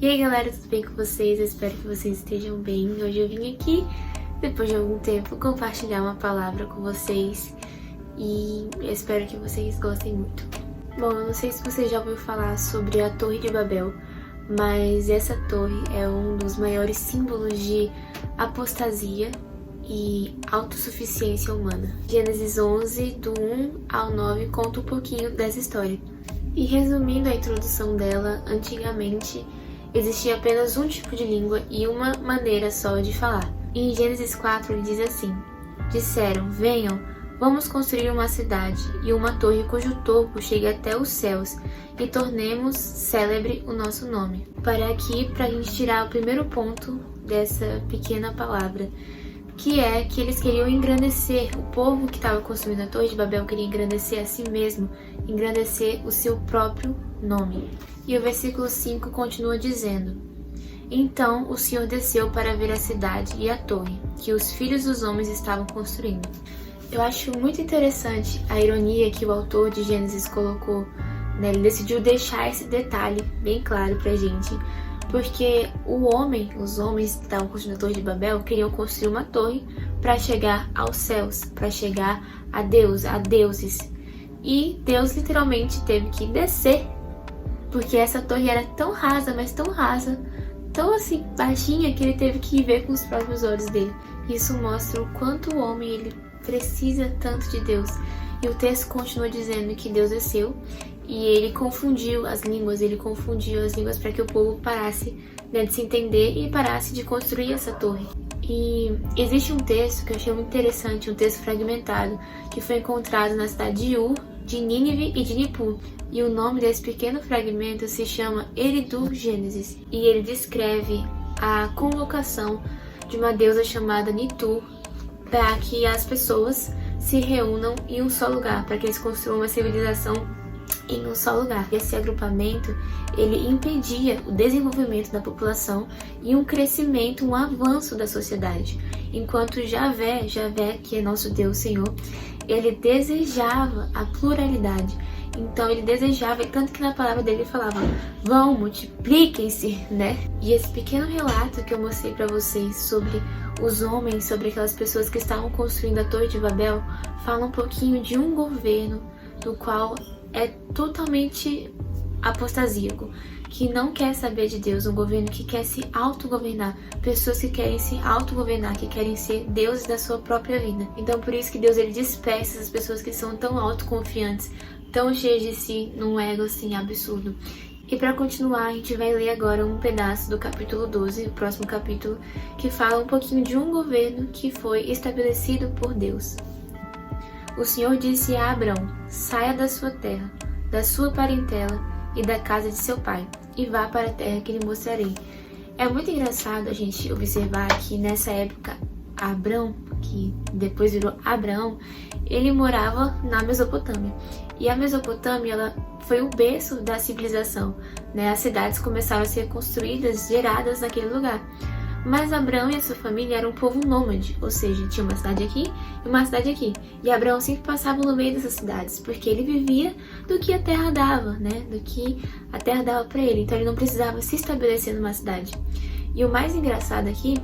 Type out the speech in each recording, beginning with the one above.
E aí galera, tudo bem com vocês? Eu espero que vocês estejam bem. Hoje eu vim aqui, depois de algum tempo, compartilhar uma palavra com vocês e eu espero que vocês gostem muito. Bom, eu não sei se você já ouviu falar sobre a Torre de Babel, mas essa torre é um dos maiores símbolos de apostasia e autossuficiência humana. Gênesis 11, do 1 ao 9, conta um pouquinho dessa história. E resumindo a introdução dela, antigamente existia apenas um tipo de língua e uma maneira só de falar. Em Gênesis 4 ele diz assim: disseram, venham, vamos construir uma cidade e uma torre cujo topo chegue até os céus e tornemos célebre o nosso nome. Para a gente tirar o primeiro ponto dessa pequena palavra, que é que eles queriam engrandecer, o povo que estava construindo a Torre de Babel queria engrandecer a si mesmo, engrandecer o seu próprio nome. E o versículo 5 continua dizendo: então o Senhor desceu para ver a cidade e a torre, que os filhos dos homens estavam construindo. Eu acho muito interessante a ironia que o autor de Gênesis colocou, né? Ele decidiu deixar esse detalhe bem claro pra gente, porque os homens que estavam construindo a Torre de Babel queriam construir uma torre para chegar aos céus, para chegar a Deus, a deuses. E Deus literalmente teve que descer, porque essa torre era tão rasa, mas tão rasa, tão assim baixinha, que ele teve que ver com os próprios olhos dele. Isso mostra o quanto o homem ele precisa tanto de Deus. E o texto continua dizendo que Deus desceu e ele confundiu as línguas para que o povo parasse, né, de se entender e parasse de construir essa torre. E existe um texto que eu achei muito interessante, um texto fragmentado, que foi encontrado na cidade de Ur, de Nínive e de Nippur. E o nome desse pequeno fragmento se chama Eridu Gênesis. E ele descreve a convocação de uma deusa chamada Nitu para que as pessoas se reúnam em um só lugar, para que eles construam uma civilização em um só lugar. Esse agrupamento, ele impedia o desenvolvimento da população e um crescimento, um avanço da sociedade. Enquanto Javé, que é nosso Deus Senhor, ele desejava a pluralidade. Então ele desejava, tanto que na palavra dele ele falava, vão, multipliquem-se, né? E esse pequeno relato que eu mostrei para vocês sobre os homens, sobre aquelas pessoas que estavam construindo a Torre de Babel, fala um pouquinho de um governo do qual é totalmente apostasíaco, que não quer saber de Deus, um governo que quer se autogovernar, pessoas que querem se autogovernar, que querem ser deuses da sua própria vida. Então por isso que Deus ele dispersa essas pessoas que são tão autoconfiantes, tão cheias de si, num ego assim absurdo. E para continuar, a gente vai ler agora um pedaço do capítulo 12, o próximo capítulo, que fala um pouquinho de um governo que foi estabelecido por Deus. O Senhor disse a Abrão, saia da sua terra, da sua parentela e da casa de seu pai, e vá para a terra que lhe mostrarei. É muito engraçado a gente observar que nessa época, Abrão, que depois virou Abraão, ele morava na Mesopotâmia. E a Mesopotâmia, ela foi o berço da civilização, né? As cidades começaram a ser construídas, geradas naquele lugar. Mas Abraão e a sua família eram um povo nômade, ou seja, tinha uma cidade aqui e uma cidade aqui. E Abraão sempre passava no meio dessas cidades, porque ele vivia do que a terra dava, né? Do que a terra dava para ele. Então ele não precisava se estabelecer numa cidade. E o mais engraçado aqui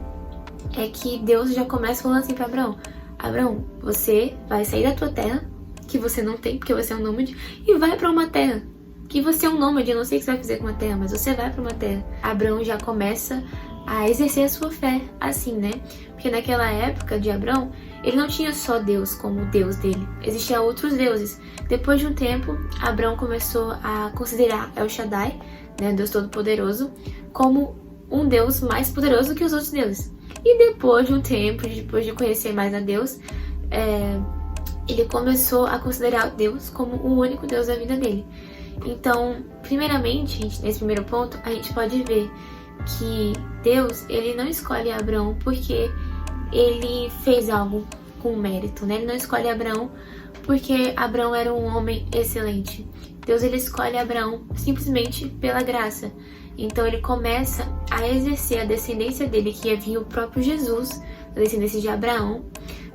é que Deus já começa falando assim para Abraão: Abraão, você vai sair da tua terra, que você não tem, porque você é um nômade, e vai para uma terra que você é um nômade. Eu não sei o que você vai fazer com uma terra, mas você vai para uma terra. Abraão já começa a exercer a sua fé assim, né? Porque naquela época de Abraão, ele não tinha só Deus como o Deus dele, existiam outros deuses. Depois de um tempo, Abraão começou a considerar El Shaddai, né, Deus Todo-Poderoso, como um Deus mais poderoso que os outros deuses. E depois de um tempo, depois de conhecer mais a Deus, ele começou a considerar Deus como o único Deus da vida dele. Então, primeiramente, nesse primeiro ponto, a gente pode ver que Deus, ele não escolhe Abraão porque ele fez algo com mérito, né? Ele não escolhe Abraão porque Abraão era um homem excelente. Deus, ele escolhe Abraão simplesmente pela graça. Então ele começa a exercer a descendência dele, que ia vir o próprio Jesus, a descendência de Abraão,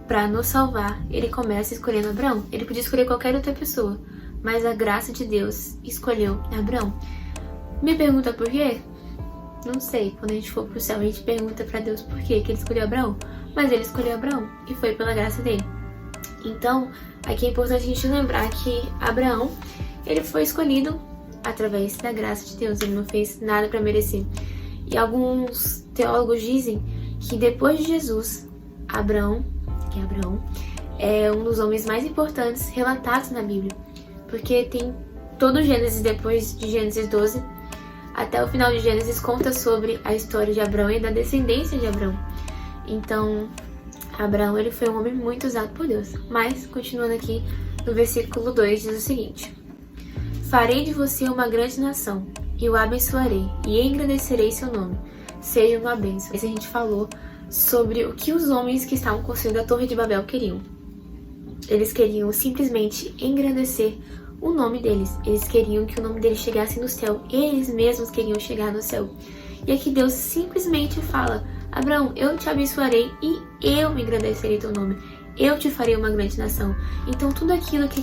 para nos salvar. Ele começa escolhendo Abraão. Ele podia escolher qualquer outra pessoa, mas a graça de Deus escolheu Abraão. Me pergunta por quê? Não sei, quando a gente for pro céu a gente pergunta pra Deus por que ele escolheu Abraão. Mas ele escolheu Abraão e foi pela graça dele. Então, aqui é importante a gente lembrar que Abraão, ele foi escolhido através da graça de Deus, ele não fez nada para merecer. E alguns teólogos dizem que depois de Jesus, Abraão é um dos homens mais importantes relatados na Bíblia, porque tem todo o Gênesis, depois de Gênesis 12, até o final de Gênesis conta sobre a história de Abraão e da descendência de Abraão. Então, Abraão ele foi um homem muito usado por Deus. Mas, continuando aqui, no versículo 2 diz o seguinte: farei de você uma grande nação, e o abençoarei, e engrandecerei seu nome. Seja uma bênção. Esse a gente falou sobre o que os homens que estavam construindo a Torre de Babel queriam. Eles queriam simplesmente engrandecer o nome deles. Eles queriam que o nome deles chegasse no céu. Eles mesmos queriam chegar no céu. E aqui Deus simplesmente fala: Abraão, eu te abençoarei e eu engrandecerei teu nome. Eu te farei uma grande nação. Então tudo aquilo que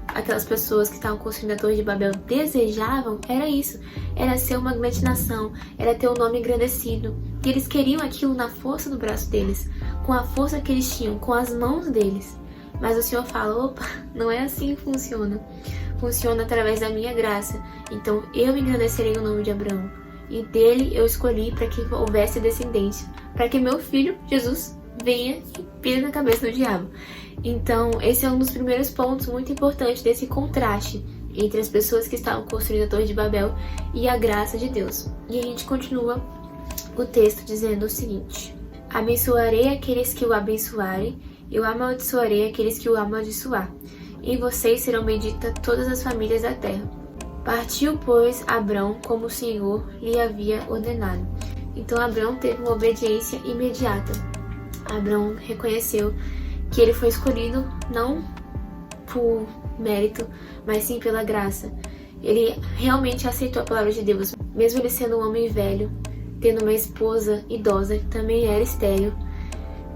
aquelas pessoas que estavam construindo a Torre de Babel desejavam era isso. Era ser uma grande nação, era ter o nome engrandecido. E eles queriam aquilo na força do braço deles, com a força que eles tinham, com as mãos deles. Mas o Senhor fala: opa, não é assim que funciona. Funciona através da minha graça. Então eu engrandecerei o nome de Abraão. E dele eu escolhi para que houvesse descendência, para que meu filho, Jesus, venha e pise na cabeça do diabo. Então, esse é um dos primeiros pontos muito importantes desse contraste entre as pessoas que estavam construindo a Torre de Babel e a graça de Deus. E a gente continua o texto dizendo o seguinte: abençoarei aqueles que o abençoarem, eu amaldiçoarei aqueles que o amaldiçoar. Em vocês serão benditas todas as famílias da terra. Partiu, pois, Abrão como o Senhor lhe havia ordenado. Então Abrão teve uma obediência imediata. Abrão reconheceu que ele foi escolhido não por mérito, mas sim pela graça. Ele realmente aceitou a palavra de Deus, mesmo ele sendo um homem velho, tendo uma esposa idosa que também era estéril.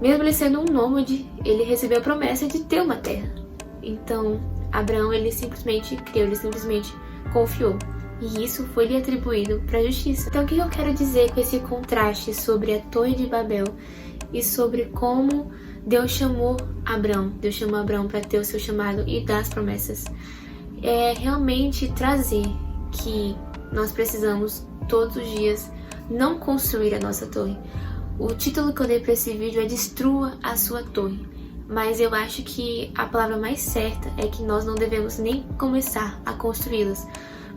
Mesmo ele sendo um nômade, ele recebeu a promessa de ter uma terra. Então, Abraão, ele simplesmente creu, ele simplesmente confiou. E isso foi lhe atribuído para a justiça. Então, o que eu quero dizer com esse contraste sobre a Torre de Babel e sobre como Deus chamou Abraão? Deus chamou Abraão para ter o seu chamado e dar as promessas. É realmente trazer que nós precisamos todos os dias não construir a nossa torre. O título que eu dei para esse vídeo é Destrua a sua torre. Mas eu acho que a palavra mais certa é que nós não devemos nem começar a construí-las.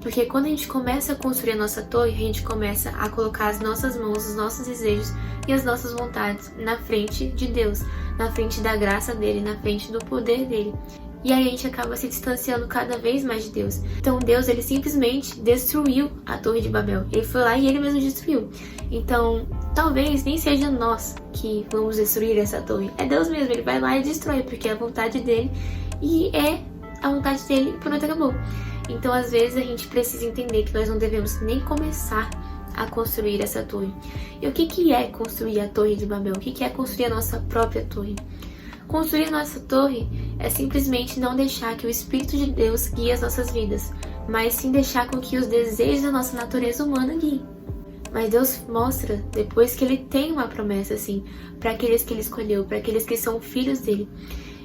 Porque quando a gente começa a construir a nossa torre, a gente começa a colocar as nossas mãos, os nossos desejos e as nossas vontades na frente de Deus, na frente da graça dele, na frente do poder dele. E aí a gente acaba se distanciando cada vez mais de Deus. Então Deus, ele simplesmente destruiu a Torre de Babel. Ele foi lá e ele mesmo destruiu. Então, talvez nem seja nós que vamos destruir essa torre. É Deus mesmo, ele vai lá e destrói, porque é a vontade dele. E é a vontade dele e pronto, acabou. Então, às vezes, a gente precisa entender que nós não devemos nem começar a construir essa torre. E o que é construir a Torre de Babel? O que é construir a nossa própria torre? Construir a nossa torre é simplesmente não deixar que o Espírito de Deus guie as nossas vidas, mas sim deixar com que os desejos da nossa natureza humana guiem. Mas Deus mostra, depois, que Ele tem uma promessa, assim, para aqueles que Ele escolheu, para aqueles que são filhos dEle.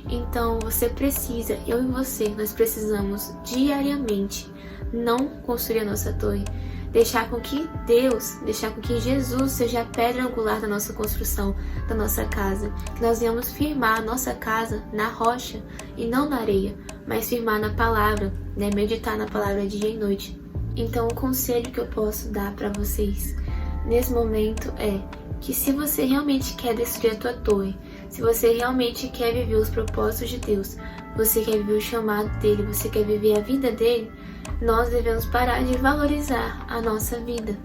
Então, você precisa, eu e você, nós precisamos diariamente não construir a nossa torre, deixar com que Deus, deixar com que Jesus seja a pedra angular da nossa construção, da nossa casa. Que nós venhamos firmar a nossa casa na rocha e não na areia, mas firmar na palavra, né? Meditar na palavra dia e noite. Então, o conselho que eu posso dar para vocês nesse momento é que se você realmente quer destruir a tua torre, se você realmente quer viver os propósitos de Deus, você quer viver o chamado dele, você quer viver a vida dele, nós devemos parar de valorizar a nossa vida.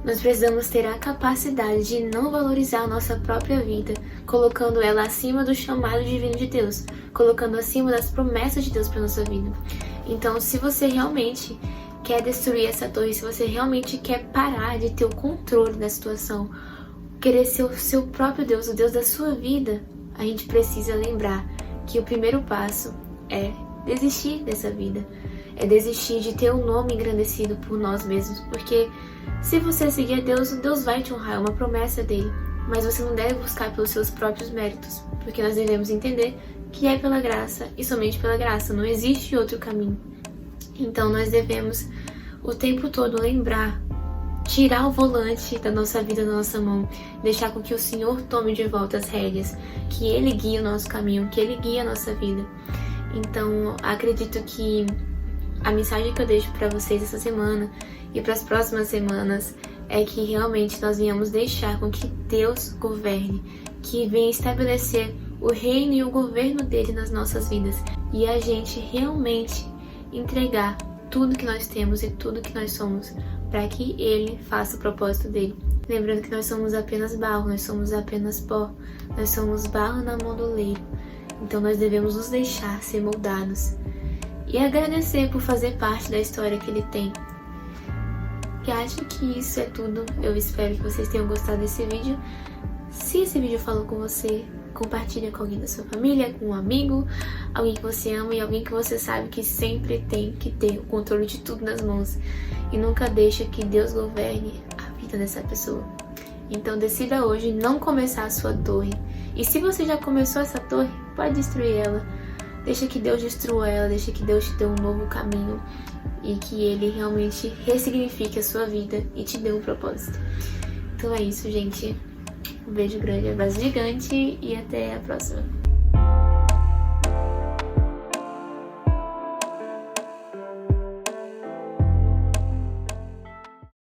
Nós precisamos ter a capacidade de não valorizar a nossa própria vida, colocando ela acima do chamado divino de Deus, colocando acima das promessas de Deus para nossa vida. Então, se você realmente quer destruir essa torre, se você realmente quer parar de ter o controle da situação, querer ser o seu próprio Deus, o Deus da sua vida, a gente precisa lembrar que o primeiro passo é desistir dessa vida. é desistir de ter o nome engrandecido por nós mesmos, porque se você seguir a Deus, Deus vai te honrar, é uma promessa dele, mas você não deve buscar pelos seus próprios méritos, porque nós devemos entender que é pela graça e somente pela graça, não existe outro caminho. Então nós devemos o tempo todo lembrar, tirar o volante da nossa vida da nossa mão, deixar com que o Senhor tome de volta as rédeas, que Ele guie o nosso caminho, que Ele guie a nossa vida. Então acredito que a mensagem que eu deixo para vocês essa semana e para as próximas semanas é que realmente nós venhamos deixar com que Deus governe, que venha estabelecer o reino e o governo dele nas nossas vidas e a gente realmente entregar tudo que nós temos e tudo que nós somos para que ele faça o propósito dele. Lembrando que nós somos apenas barro, nós somos apenas pó, nós somos barro na mão do oleiro. Então nós devemos nos deixar ser moldados e agradecer por fazer parte da história que ele tem. E acho que isso é tudo. Eu espero que vocês tenham gostado desse vídeo. Se esse vídeo falou com você, compartilha com alguém da sua família, com um amigo, alguém que você ama e alguém que você sabe que sempre tem que ter o controle de tudo nas mãos. E nunca deixa que Deus governe a vida dessa pessoa. Então decida hoje não começar a sua torre. E se você já começou essa torre, pode destruir ela. Deixa que Deus destrua ela, deixa que Deus te dê um novo caminho e que Ele realmente ressignifique a sua vida e te dê um propósito. Então é isso, gente. Um beijo grande, abraço gigante e até a próxima.